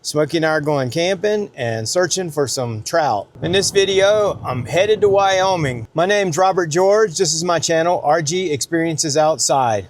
Smokey and I are going camping and searching for some trout. In this video, I'm headed to Wyoming. My name's Robert George. This is my channel, RG Experiences Outside.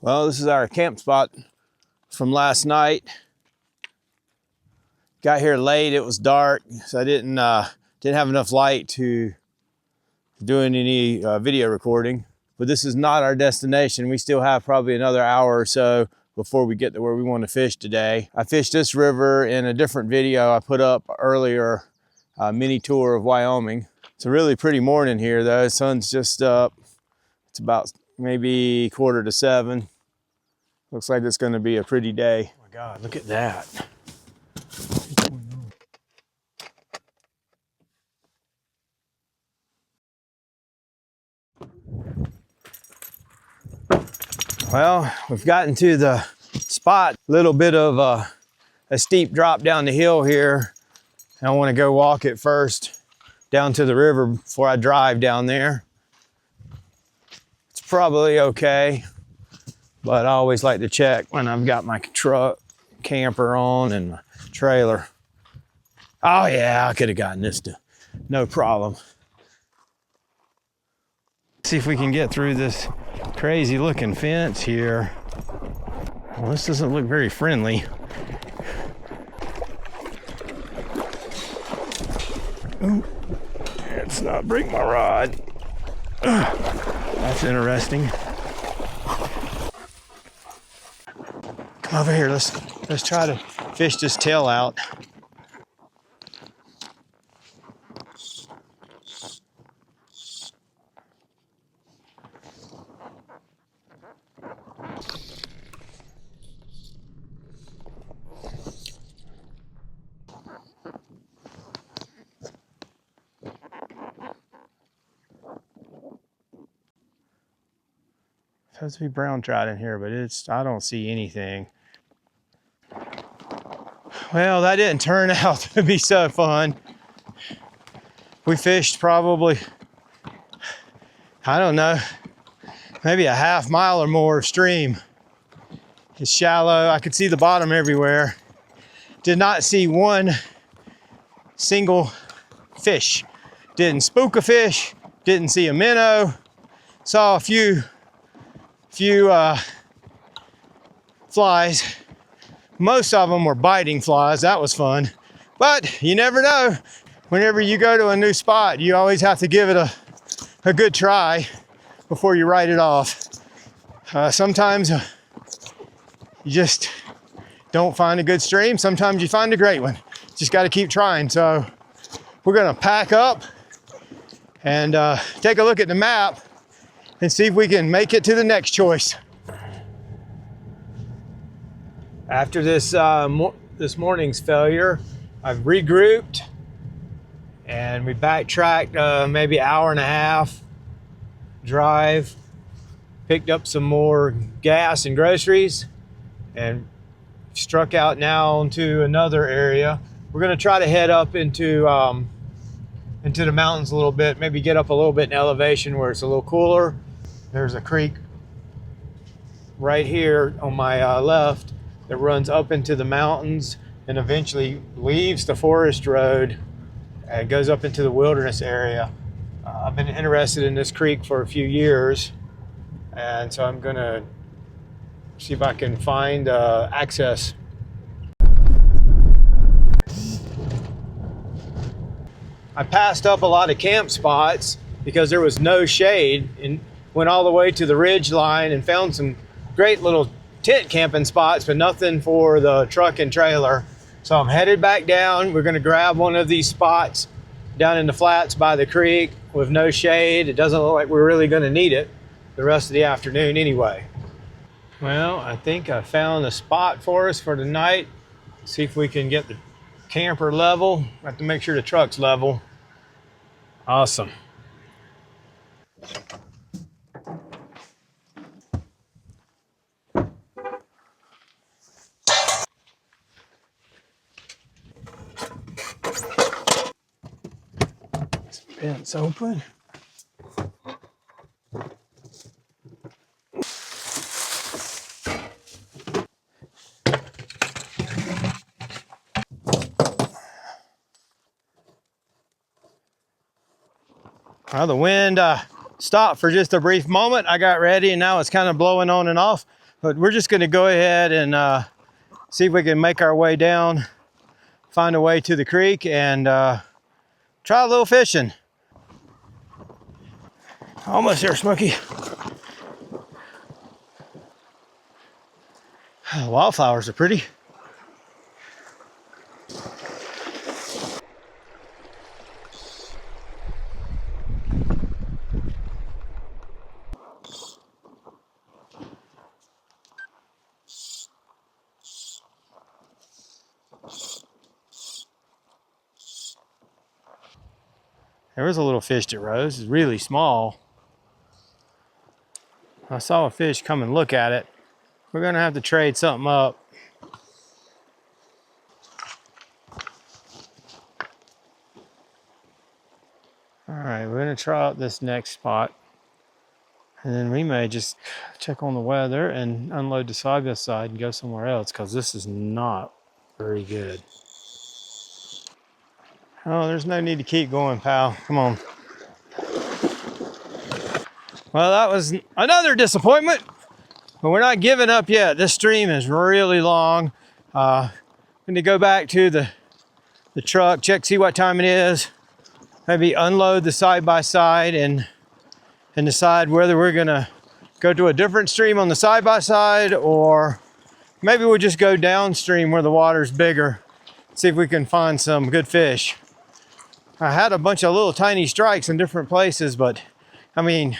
Well, this is our camp spot from last night. Got here late, it was dark, so I didn't have enough light to do any video recording. But this is not our destination. We still have probably another hour or so before we get to where we want to fish today. I fished this river in a different video I put up earlier, a mini tour of Wyoming. It's a really pretty morning here though. The sun's just up. It's about maybe 6:45. Looks like it's going to be a pretty day. Oh my God, look at that. Well, we've gotten to the spot, a little bit of a steep drop down the hill here. And I want to go walk it first down to the river before I drive down there. It's probably okay, but I always like to check when I've got my truck camper on and my trailer. Oh yeah, I could have gotten this to no problem. See if we can get through this crazy looking fence here. Well, this doesn't look very friendly. Ooh, let's not break my rod. That's interesting. Come over here, let's try to fish this tail out. Supposed to be brown trout in here, but I don't see anything. Well, that didn't turn out to be so fun. We fished probably, I don't know, maybe a half mile or more of stream. It's shallow. I could see the bottom everywhere. Did not see one single fish. Didn't spook a fish. Didn't see a minnow. Saw a few flies. Most of them were biting flies. That was fun. But you never know. Whenever you go to a new spot, you always have to give it a good try before you write it off. Sometimes you just don't find a good stream. Sometimes you find a great one. Just got to keep trying. So we're going to pack up and take a look at the map and see if we can make it to the next choice. After this morning's failure, I've regrouped and we backtracked maybe an hour and a half drive, picked up some more gas and groceries, and struck out now into another area. We're going to try to head up into the mountains a little bit, maybe get up a little bit in elevation where it's a little cooler. There's a creek right here on my left that runs up into the mountains and eventually leaves the forest road and goes up into the wilderness area. I've been interested in this creek for a few years, and so I'm gonna see if I can find access. I passed up a lot of camp spots because there was no shade, and went all the way to the ridge line and found some great little tent camping spots, but nothing for the truck and trailer. So I'm headed back down. We're gonna grab one of these spots down in the flats by the creek with no shade. It doesn't look like we're really gonna need it the rest of the afternoon anyway. Well, I think I found a spot for us for tonight. See if we can get the camper level. I have to make sure the truck's level. Awesome. fence. It's open. Well, the wind stopped for just a brief moment. I got ready and now it's kind of blowing on and off. But we're just going to go ahead and see if we can make our way down, find a way to the creek, and try a little fishing. Almost there, Smokey. Wildflowers are pretty. There was a little fish that rose. It's really small. I saw a fish come and look at it. We're gonna have to trade something up. All right, we're gonna try out this next spot. And then we may just check on the weather and unload the side by side and go somewhere else because this is not very good. Oh, there's no need to keep going, pal. Come on. Well, that was another disappointment, but we're not giving up yet. This stream is really long. I'm going to go back to the truck, check, see what time it is, maybe unload the side by side and decide whether we're going to go to a different stream on the side by side, or maybe we'll just go downstream where the water's bigger, see if we can find some good fish. I had a bunch of little tiny strikes in different places, but I mean,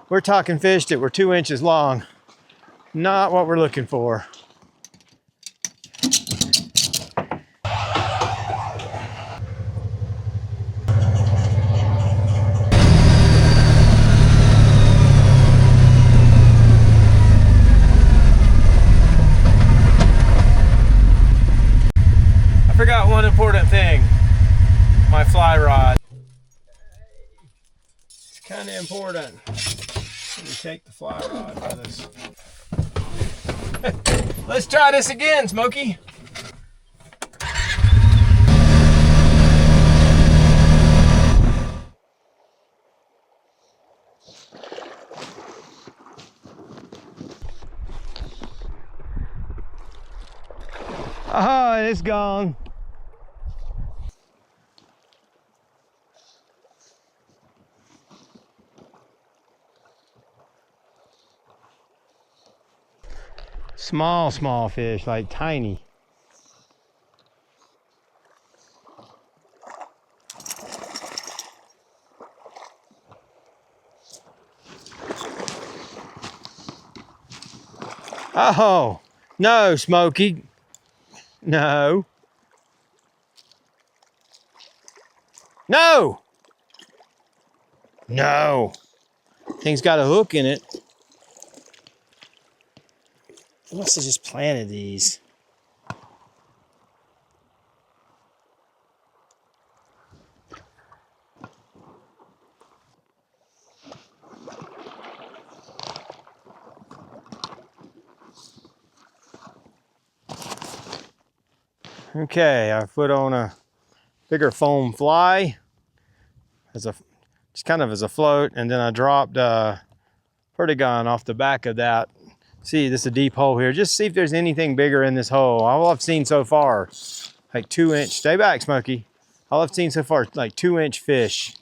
we're talking fish that were 2 inches long. Not what we're looking for. I forgot one important thing. My fly rod. It's kind of important. Let me take the fly rod with us. Let's try this again, Smokey. Oh, it's gone. Small fish, like tiny. Oh, no, Smokey. No. No. No. Thing's got a hook in it. I must have just planted these. Okay, I put on a bigger foam fly as a just kind of as a float, and then I dropped Perdigon off the back of that. See, this is a deep hole here. Just see if there's anything bigger in this hole. All I've seen so far, like 2 inch. Stay back, Smokey. All I've seen so far is like 2 inch fish.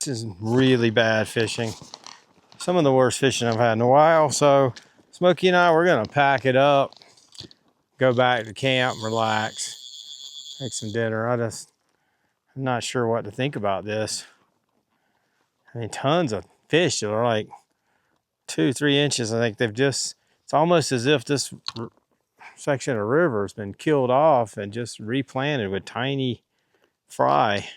This is really bad fishing. Some of the worst fishing I've had in a while. So Smokey and I, we're gonna pack it up, go back to camp, relax, make some dinner. I'm not sure what to think about this. I mean, tons of fish that are like 2-3 inches. I think it's almost as if this section of river has been killed off and just replanted with tiny fry.